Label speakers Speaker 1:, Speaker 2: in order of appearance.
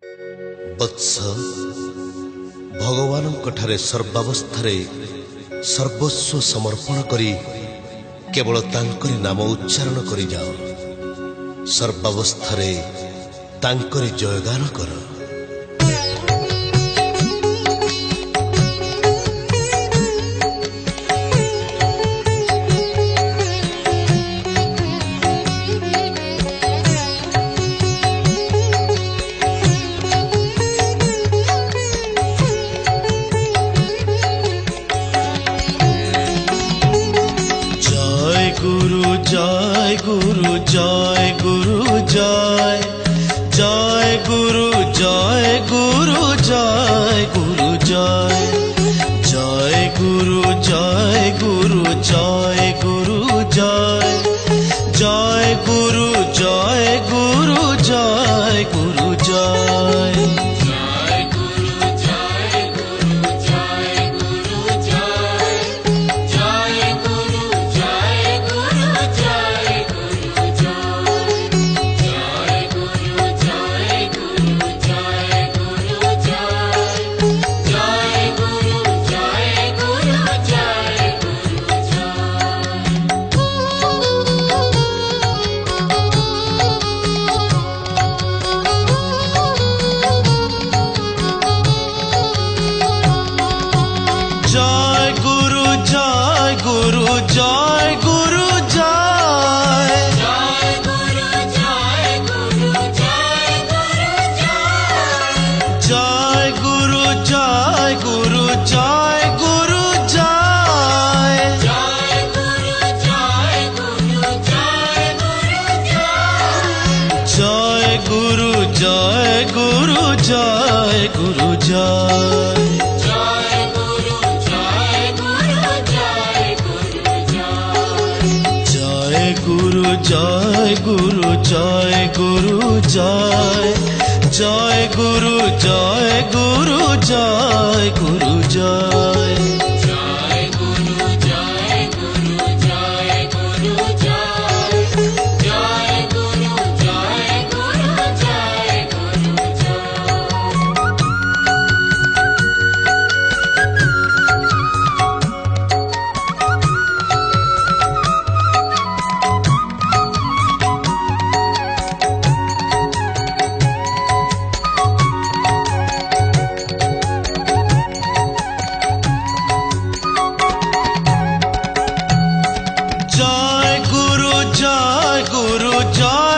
Speaker 1: वत्स भगवान सर्वावस्था सर्वस्व समर्पण करी केवल तांकरी नाम उच्चारण करी जाओ। सर्वावस्था तांकरी जयगान कर।
Speaker 2: जय गुरु जय गुरु जय जय गुरु जय गुरु जय गुरु जय जय गुरु जय गुरु जय गुरु जय जय गुरु जय गुरु जय गुरु जय जय गुरु जय गुरु जय गुरु जय जय गुरु जय गुरु जय गुरु जय जय गुरु जय गुरु जय जय गुरु जय गुरु जय गुरु जय जय गुरु जय गुरु जय गुरु जय गुरु जय गुरु जय जय गुरु जय गुरु जय गुरु जय जय गुरु जय गुरु जय गुरु जय जय गुरु जय गुरु जय गुरु जय गुरु जय गुरु जय